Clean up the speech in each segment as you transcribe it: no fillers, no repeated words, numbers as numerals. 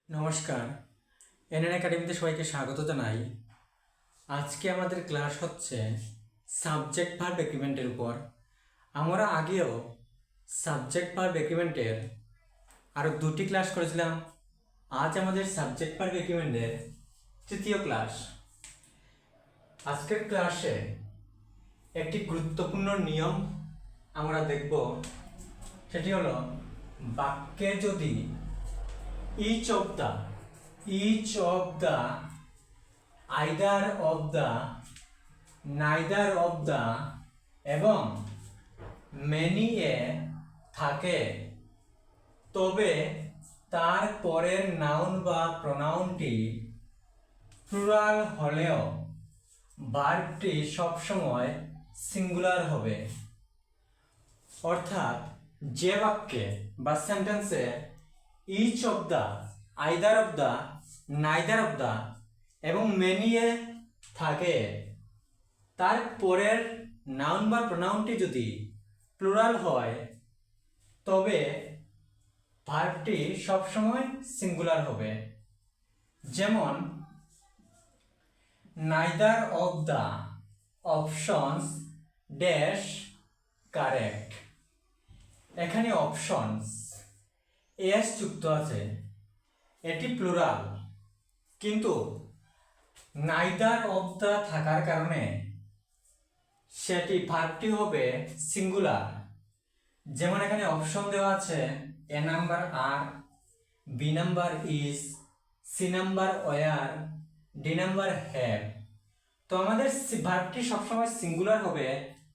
নমস্কার, এনএন একাডেমিতে সবাইকে স্বাগত জানাই। আজকে আমাদের ক্লাস হচ্ছে সাবজেক্ট ভার্ব এগ্রিমেন্টের উপর। আমরা আগেও সাবজেক্ট ভার্ব এগ্রিমেন্টের আরও দুটি ক্লাস করেছিলাম। আজ আমাদের সাবজেক্ট ভার্ব এগ্রিমেন্টের তৃতীয় ক্লাস। আজকের ক্লাসে একটি গুরুত্বপূর্ণ নিয়ম আমরা দেখব, সেটি হলো বাক্যে যদি each of the, either of the, neither of the এবং many এ থাকে, তবে তার পরের নাউন বা প্রোনাউনটি প্লুরাল হলেও ভার্বটি সবসময় সিঙ্গুলার হবে। অর্থাৎ যে বাক্যে বা সেন্টেন্সে each of the, either of the, neither of the এবং many এ থাকে, তার পরের নাউন বা প্রোনাউনটি যদি প্লুরাল হয় তবে ভার্বটি সবসময় সিঙ্গুলার হবে। যেমন neither of the options dash correct। এখানে অপশনস এস যুক্ত আছে, এটি প্লুরাল, কিন্তু নাইদার অফ দ্য থাকার কারণে সেটি ভার্বটি হবে সিঙ্গুলার। যেমন এখানে অপশন দেওয়া আছে A number are, B number is, C number were, D number have. তো আমাদের ভার্বটি সবসময় সিঙ্গুলার হবে,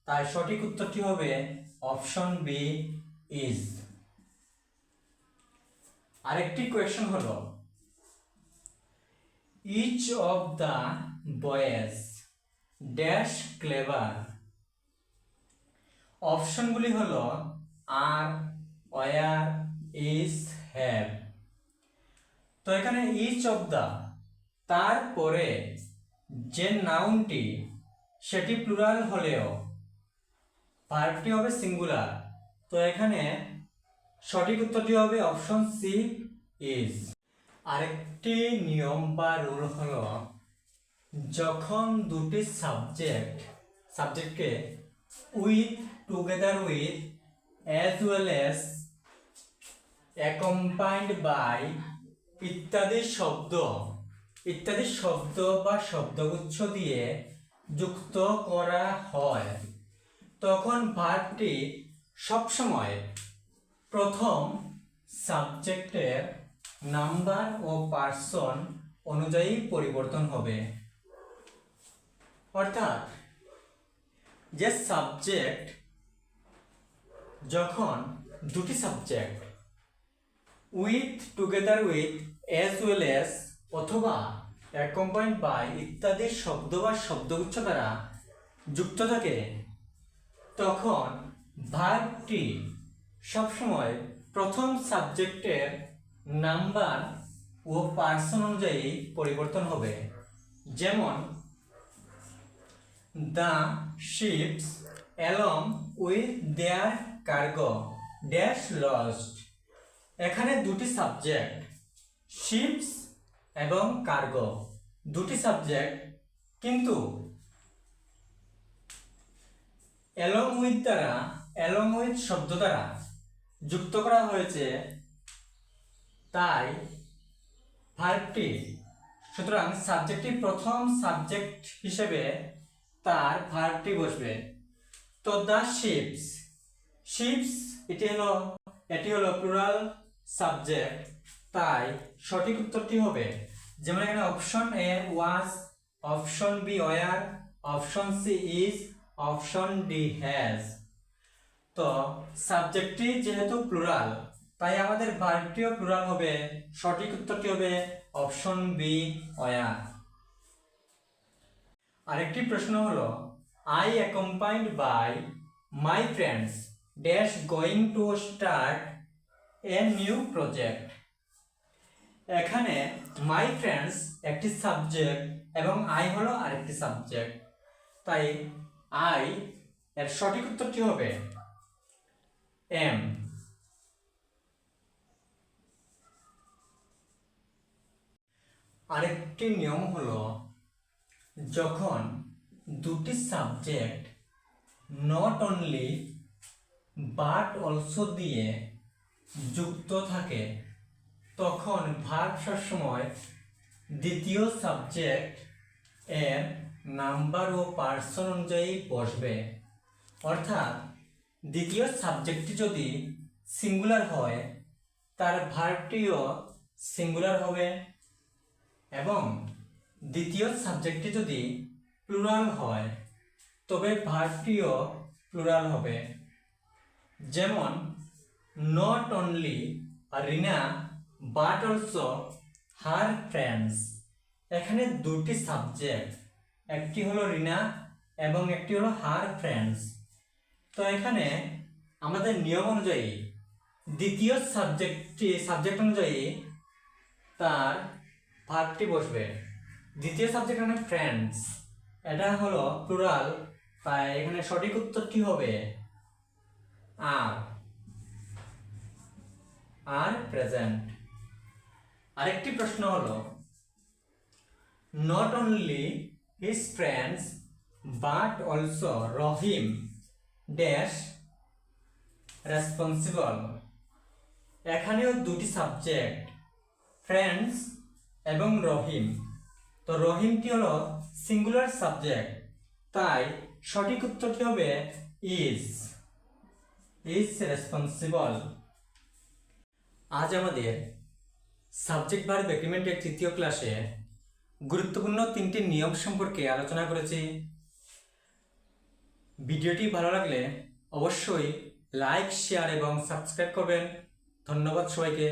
তাই সঠিক উত্তরটি হবে অপশন বি ইজ। আরেকটি কোয়েশ্চন হলো each of the boys dash clever. অপশনগুলি হলো আর, ওয়ার, ইজ, হ্যাভ। তো এখানে each of the তারপরে যে নাউনটি সেটি প্লুরাল হলেও ভার্বটি হবে সিঙ্গুলার, তো এখানে সঠিক উত্তরটি হবে অপশন সি ইজ। আরেকটি নিয়ম বা রুল হলো যখন দুটি সাবজেক্টকে with, together with, as well as, accompanied by ইত্যাদি শব্দ বা শব্দগুচ্ছ দিয়ে যুক্ত করা হয়, তখন ভার্বটি সবসময় প্রথম সাবজেক্টের নাম্বার ও পার্সন অনুযায়ী পরিবর্তন হবে। অর্থাৎ যে সাবজেক্ট, যখন দুটি subject with, together with, as well as অথবা অ্যাকম্পাইন্ড বাই ইত্যাদি শব্দ বা শব্দগুচ্ছ দ্বারা যুক্ত থাকে, তখন ভার্বটি সবসময় প্রথম সাবজেক্টের নাম্বার ও পার্সন অনুযায়ী পরিবর্তন হবে। যেমন the ships along with their cargo dash lost. এখানে দুটি সাবজেক্ট শিপস এবং কার্গো, দুটি সাবজেক্ট, কিন্তু অ্যালং উইথ শব্দ দ্বারা যুক্ত করা হয়েছে, তাই ভার্বটি, সুতরাং সাবজেক্টটি প্রথম সাবজেক্ট হিসেবে তার ভার্বটি বসবে। তো দ্য শিপস এটি হলো প্লুরাল সাবজেক্ট, তাই সঠিক উত্তরটি হবে, যেমন এখানে option A was, option B were, option C is, option D has. তো সাবজেক্টটি যেহেতু প্লুরাল, তাই আমাদের ভার্বটিও প্লুরাল হবে, সঠিক উত্তরটি হবে অপশন বি ওয়ার। আরেকটি প্রশ্ন হলো I accompanied by my friends dash going to start a new project. এখানে মাই ফ্রেন্ডস একটি সাবজেক্ট এবং আই হলো আরেকটি সাবজেক্ট, তাই আই এর সঠিক উত্তরটি হবে এম। আরেকটি নিয়ম হলো যখন দুটি subject not only but also দিয়ে যুক্ত থাকে তখন ভার্ব সবসময় দ্বিতীয় সাবজেক্ট এর নাম্বার ও পার্সন অনুযায়ী বসবে। অর্থাৎ দ্বিতীয় সাবজেক্টটি যদি সিঙ্গুলার হয় তার ভার্বটিও সিঙ্গুলার হবে এবং দ্বিতীয় সাবজেক্টটি যদি প্লুরাল হয় তবে ভার্বটিও প্লুরাল হবে। যেমন not only Rina but also her friends. এখানে দুটি সাবজেক্ট, একটি হলো রিনা এবং একটি হলো হার ফ্রেন্ডস। তো এখানে আমাদের নিয়ম অনুযায়ী দ্বিতীয় সাবজেক্ট অনুযায়ী তার ভার্বটি বসবে। দ্বিতীয় সাবজেক্ট মানে ফ্রেন্ডস, এটা হলো প্লুরাল, তাই এখানে সঠিক উত্তরটি হবে আর প্রেজেন্ট। আরেকটি প্রশ্ন হলো not only his friends but also Rahim dash responsible. এখানেও দুটি সাবজেক্ট ফ্রেন্ডস এবং রহিম। তো রহিমটি হলো সিঙ্গুলার সাবজেক্ট, তাই সঠিক উত্তরটি হবে ইজ রেসপন্সিবল। আজ আমাদের সাবজেক্ট ভার্ব এগ্রিমেন্টের তৃতীয় ক্লাসে গুরুত্বপূর্ণ তিনটি নিয়ম সম্পর্কে আলোচনা করেছি। ভিডিওটি ভালো লাগলে অবশ্যই লাইক, শেয়ার এবং সাবস্ক্রাইব করবেন। ধন্যবাদ সবাইকে।